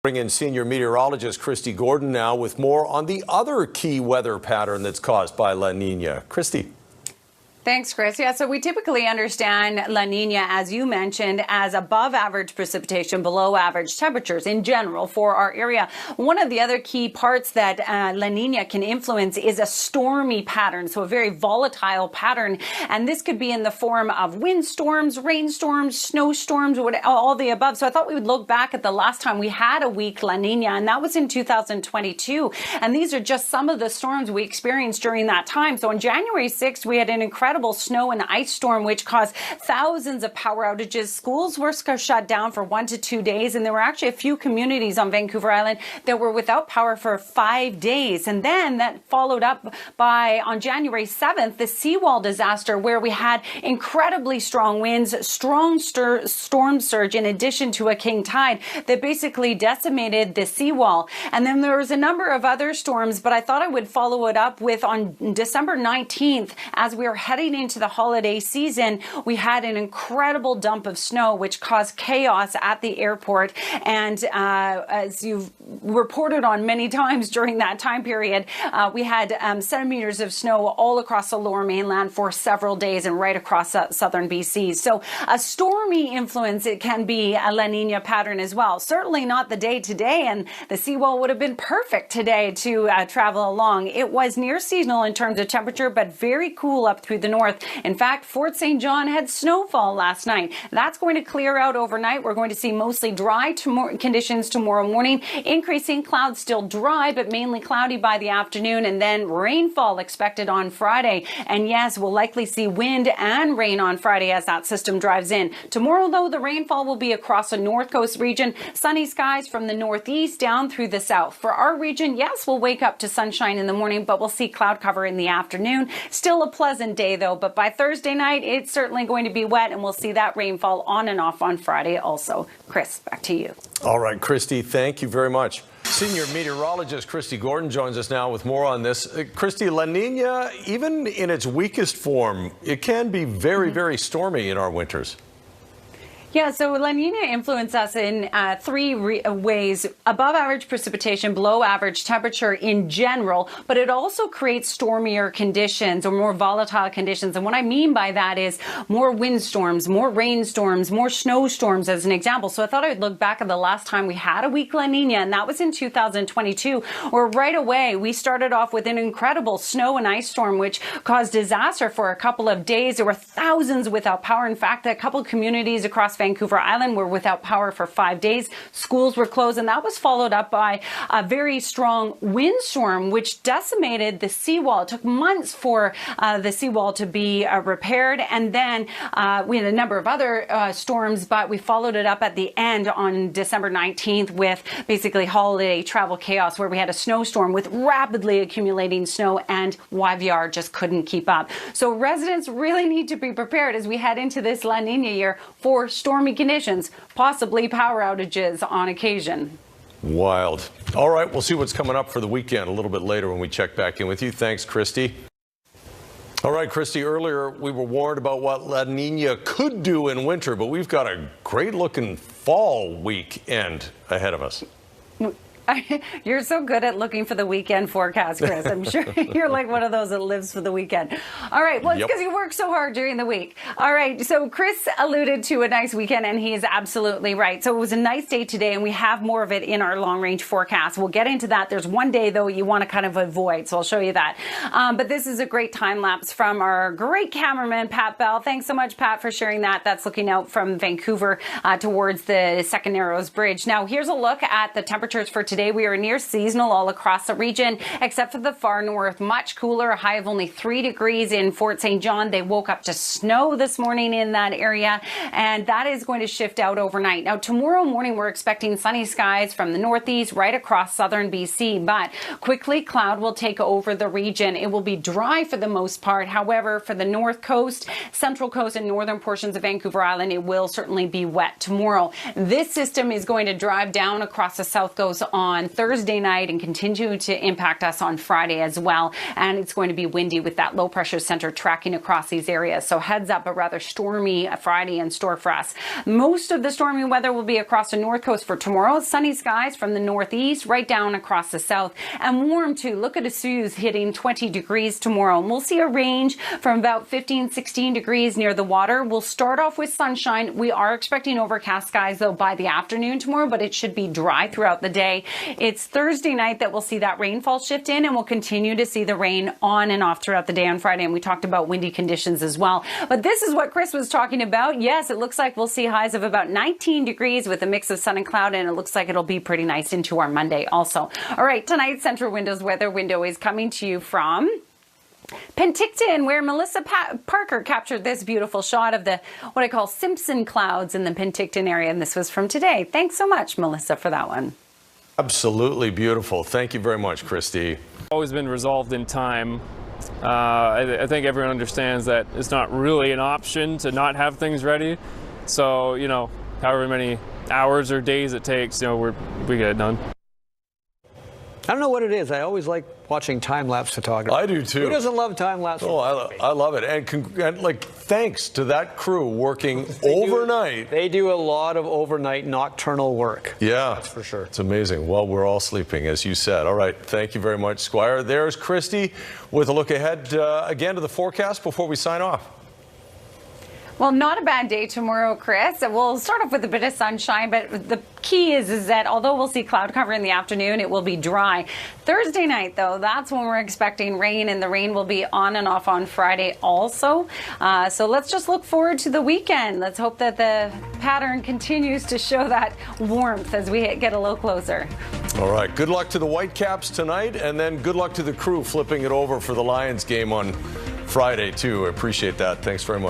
Bring in senior meteorologist Kristi Gordon now with more on the other key weather pattern that's caused by La Nina. Kristi. Thanks, Chris. Yeah, so we typically understand La Nina, as you mentioned, as above average precipitation, below average temperatures in general for our area. One of the other key parts that La Nina can influence is a stormy pattern, so a very volatile pattern. And this could be in the form of windstorms, rainstorms, snowstorms, all the above. So I thought we would look back at the last time we had a weak La Nina, and that was in 2022. And these are just some of the storms we experienced during that time. So on January 6th, we had an incredible snow and ice storm, which caused thousands of power outages. Schools were shut down for 1 to 2 days, and there were actually a few communities on Vancouver Island that were without power for 5 days. And then that followed up by, on January 7th, the seawall disaster, where we had incredibly strong winds, strong storm surge, in addition to a king tide that basically decimated the seawall. And then there was a number of other storms, but I thought I would follow it up with on December 19th, as we were heading into the holiday season, we had an incredible dump of snow, which caused chaos at the airport. And as you've reported on many times during that time period, we had centimeters of snow all across the lower mainland for several days and right across southern BC. So a stormy influence, it can be a La Nina pattern as well. Certainly not the day today, and the seawall would have been perfect today to travel along. It was near seasonal in terms of temperature, but very cool up through the north. In fact, Fort St. John had snowfall last night. That's going to clear out overnight. We're going to see mostly dry conditions tomorrow morning. Increasing clouds, still dry, but mainly cloudy by the afternoon, and then rainfall expected on Friday. And yes, we'll likely see wind and rain on Friday as that system drives in. Tomorrow, though, the rainfall will be across the north coast region. Sunny skies from the northeast down through the south. For our region, yes, we'll wake up to sunshine in the morning, but we'll see cloud cover in the afternoon. Still a pleasant day, though, but by Thursday night, it's certainly going to be wet, and we'll see that rainfall on and off on Friday also. Chris, back to you. All right, Kristi, thank you very much. Senior meteorologist Kristi Gordon joins us now with more on this. Kristi, La Nina, even in its weakest form, it can be very, very stormy in our winters. Yeah, so La Nina influences us in three ways: above average precipitation, below average temperature in general, but it also creates stormier conditions or more volatile conditions. And what I mean by that is more windstorms, more rainstorms, more snowstorms, as an example. So I thought I'd look back at the last time we had a weak La Nina, and that was in 2022, where right away we started off with an incredible snow and ice storm, which caused disaster for a couple of days. There were thousands without power. In fact, a couple of communities across Vancouver Island were without power for 5 days. Schools were closed, and that was followed up by a very strong windstorm, which decimated the seawall. It took months for the seawall to be repaired, and then we had a number of other storms, but we followed it up at the end on December 19th with basically holiday travel chaos, where we had a snowstorm with rapidly accumulating snow, and YVR just couldn't keep up. So residents really need to be prepared as we head into this La Nina year for stormy conditions, possibly power outages on occasion. Wild. All right, we'll see what's coming up for the weekend a little bit later when we check back in with you. Thanks, Kristi. All right, Kristi, earlier we were warned about what La Nina could do in winter, but we've got a great-looking fall weekend ahead of us. You're so good at looking for the weekend forecast, Chris. I'm sure you're like one of those that lives for the weekend. All right. Well, it's because you work so hard during the week. All right. So Chris alluded to a nice weekend, and he is absolutely right. So it was a nice day today, and we have more of it in our long-range forecast. We'll get into that. There's one day, though, you want to kind of avoid, so I'll show you that. But this is a great time-lapse from our great cameraman, Pat Bell. Thanks so much, Pat, for sharing that. That's looking out from Vancouver towards the Second Narrows Bridge. Now, here's a look at the temperatures for today. We are near seasonal all across the region, except for the far north. Much cooler, a high of only 3 degrees in Fort St. John. They woke up to snow this morning in that area, and that is going to shift out overnight. Now, tomorrow morning, we're expecting sunny skies from the northeast right across southern BC, but quickly cloud will take over the region. It will be dry for the most part. However, for the north coast, central coast, and northern portions of Vancouver Island, it will certainly be wet tomorrow. This system is going to drive down across the south coast on on Thursday night and continue to impact us on Friday as well. And it's going to be windy with that low pressure center tracking across these areas. So heads up, a rather stormy Friday in store for us. Most of the stormy weather will be across the north coast for tomorrow. Sunny skies from the northeast right down across the south, and warm too. Look at Asu's hitting 20 degrees tomorrow. And we'll see a range from about 15, 16 degrees near the water. We'll start off with sunshine. We are expecting overcast skies though by the afternoon tomorrow, but it should be dry throughout the day. It's Thursday night that we'll see that rainfall shift in, and we'll continue to see the rain on and off throughout the day on Friday. And we talked about windy conditions as well. But this is what Chris was talking about. Yes, it looks like we'll see highs of about 19 degrees with a mix of sun and cloud, and it looks like it'll be pretty nice into our Monday also. All right, tonight's Central Windows weather window is coming to you from Penticton, where Melissa Parker captured this beautiful shot of the what I call Simpson clouds in the Penticton area. And this was from today. Thanks so much, Melissa, for that one. Absolutely beautiful. Thank you very much, Kristi. Always been resolved in time. I think everyone understands that it's not really an option to not have things ready. So, you know, however many hours or days it takes, you know, we get it done. I don't know what it is. I always like watching time-lapse photography. I do too. Who doesn't love time-lapse photography? I love it. And like, thanks to that crew working overnight. They do a lot of overnight nocturnal work. Yeah. That's for sure. It's amazing. Well, we're all sleeping, as you said. All right. Thank you very much, Squire. There's Kristi with a look ahead again to the forecast before we sign off. Well, not a bad day tomorrow, Chris. We'll start off with a bit of sunshine, but the key is that although we'll see cloud cover in the afternoon, it will be dry. Thursday night, though, that's when we're expecting rain, and the rain will be on and off on Friday also. So let's just look forward to the weekend. Let's hope that the pattern continues to show that warmth as we get a little closer. All right. Good luck to the Whitecaps tonight, and then good luck to the crew flipping it over for the Lions game on Friday, too. I appreciate that. Thanks very much.